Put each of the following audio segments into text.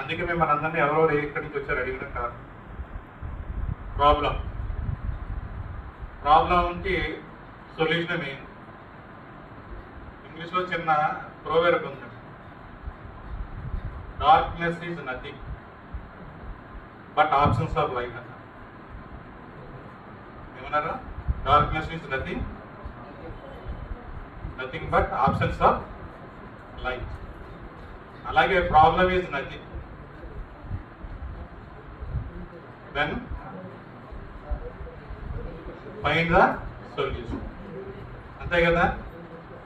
అందుకే మేము మనందరినీ ఎవరెవరు ఎక్కడి నుంచి వచ్చారు అడిగిన కాదు. ప్రాబ్లంకి సొల్యూషన్ మెయిన్. ఇంగ్లీష్లో చిన్న ప్రోవర్బ్ ఉంది, darkness is nothing but options of light అన్న. ఏమన్నారు? Darkness is nothing but options of light. అలాగే problem is nothing then find the solution. అంతే కదా?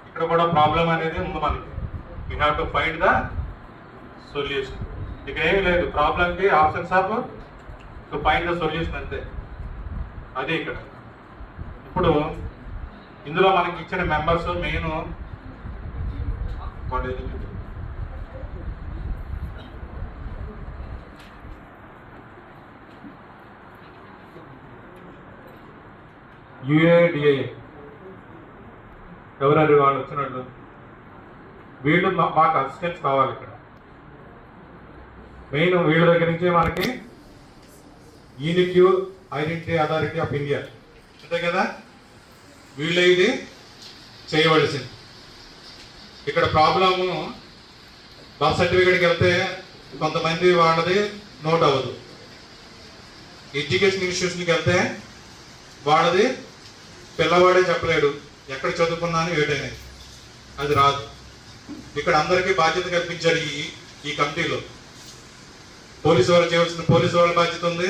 ఇక్కడ కూడా ప్రాబ్లం అనేది ఉంది మనకి. You have to find the solution. ఇక్కడ ఏమి లేదు, ప్రాబ్లంకి options of to find the solution అంతే. అదే ఇక్కడ. ఇప్పుడు ఇందులో మనకి ఇచ్చిన మెంబర్స్ మెయిన్ UADA ఎవరు వాళ్ళు వచ్చినట్టు వీళ్ళు మాకు అసిస్టెంట్స్ కావాలి. ఇక్కడ మెయిన్ వీళ్ళ దగ్గర నుంచే మనకి unique identity authority of India అంతే కదా, వీళ్ళే ఇది చేయవలసింది. ఇక్కడ ప్రాబ్లము బర్త్ సర్టిఫికేట్కి వెళ్తే కొంతమంది వాళ్ళది నోట్ అవ్వదు, ఎడ్యుకేషన్ ఇన్స్టిట్యూషన్కి వెళ్తే వాళ్ళది పిల్లవాడే చెప్పలేడు ఎక్కడ చదువుకున్నాను ఏటనేది, అది రాదు. ఇక్కడ అందరికీ బాధ్యత కల్పించారు ఈ కమిటీలో. పోలీసు వాళ్ళు చేయవలసిన పోలీసు వాళ్ళ బాధ్యత ఉంది,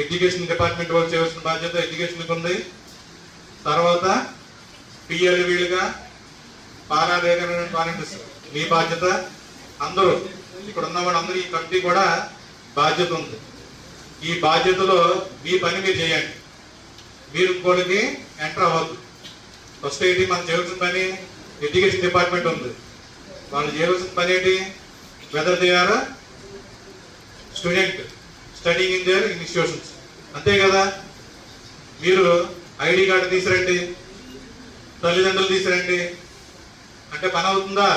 ఎడ్యుకేషన్ డిపార్ట్మెంట్ వాళ్ళు చేయవలసిన బాధ్యత ఎడ్యుకేషన్కి ఉంది. తర్వాత PLVలుగా వాలంటీర్స్ మీ బాధ్యత. అందరూ ఇక్కడ ఉన్నవాడు అందరూ ఈ కమిటీ కూడా బాధ్యత ఉంది. ఈ బాధ్యతలో మీ పని మీరు చేయండి, మీరు ఇంకోటికి ఎంటర్ అవ్వద్దు. ఫస్ట్ ఏంటి మనం చేయవలసిన పని, ఎడ్యుకేషన్ డిపార్ట్మెంట్ ఉంది, వాళ్ళు చేయవలసిన పని ఏంటి, whether they are student studying in their institutions అంతే కదా. మీరు ID కార్డు తీసుకురండి, తల్లిదండ్రులు తీసుకురండి అంటే పని అవుతుందా?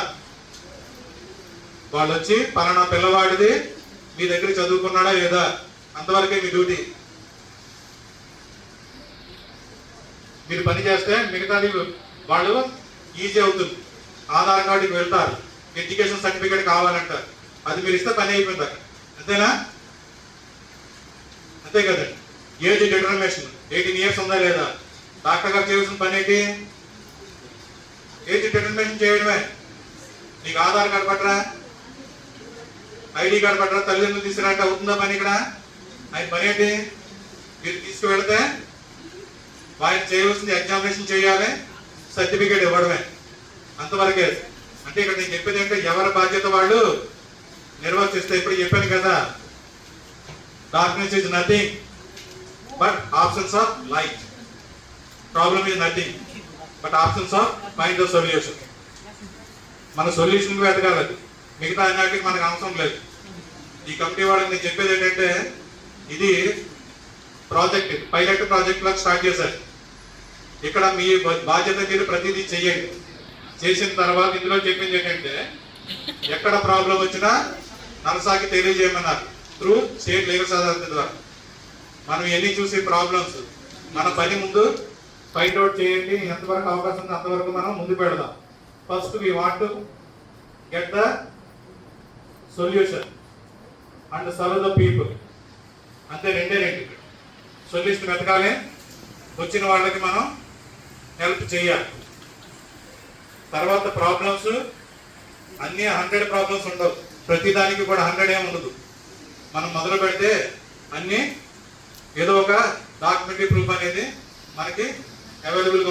వాళ్ళు వచ్చి పలానా పిల్లవాడిది మీ దగ్గర చదువుకున్నాడా లేదా అంతవరకే మీ డ్యూటీ. మీరు పని చేస్తే మిగతాది వాళ్ళు ఈజీ అవుతుంది. ఆధార్ కార్డుకి వెళ్తారు, ఎడ్యుకేషన్ సర్టిఫికేట్ కావాలంటారు, అది మీరు ఇస్తే పని అయిపోయింది అక్కడ అంతేనా? అంతే కదండి. ఏజ్ డిటర్మినేషన్ 18 years ఉందా లేదా, డాక్టర్ గారు చేయవలసిన పని ఏంటి, ఏజ్ డిటర్మినేషన్ చేయడమే. నీకు ఆధార్ కార్డు పట్టరా, ID కార్డు పట్టరా, తల్లిదండ్రులు తీసుకురాక అవుతుందా పని? ఇక్కడ ఆయన పని ఏంటి, మీరు తీసుకువెళితే వారికి చేయవలసింది ఎగ్జామినేషన్ చేయాలి, సర్టిఫికేట్ ఇవ్వడమే, అంతవరకే. అంటే ఇక్కడ నేను చెప్పేది ఏంటంటే ఎవరి బాధ్యత వాళ్ళు నిర్వర్తిస్తే. ఇప్పుడు చెప్పాను కదా, darkness is nothing but options of light. Problem is nothing but options of find the solution. మన సొల్యూషన్ వెతకాలి, మిగతా అన్నిటికి మనకు అవసరం లేదు. ఈ కమిటీ వాళ్ళకి నేను చెప్పేది ఏంటంటే ఇది ప్రాజెక్ట్, పైలట్ ప్రాజెక్ట్ లాగా స్టార్ట్ చేశారు. ఇక్కడ మీ బాధ్యత మీరు ప్రతిదీ చెయ్యండి. చేసిన తర్వాత ఇందులో చెప్పింది ఏంటంటే ఎక్కడ ప్రాబ్లం వచ్చినా నరసాకి తెలియజేయమన్నారు త్రూ స్టేట్ లీగల్ అథారిటీ ద్వారా. మనం ఎన్ని చూసే ప్రాబ్లమ్స్ మన పని ముందు ఫైండ్ అవుట్ చేయండి, ఎంతవరకు అవకాశం ఉంది అంతవరకు మనం ముందు పెడదాం. First we want to get the solution and serve the people. అంతే, రెండే రెండు. సొల్యూషన్ వెతకాలి, వచ్చిన వాళ్ళకి మనం హెల్ప్ చేయాలి. తర్వాత ప్రాబ్లమ్స్ అన్ని 100 ప్రాబ్లమ్స్ ఉండవు, ప్రతిదానికి కూడా 100 ఏమి ఉండదు. మనం మొదలు పెడితే అన్ని ఏదో ఒక డాక్యుమెంటరీ ప్రూఫ్ అనేది మనకి అవైలబుల్గా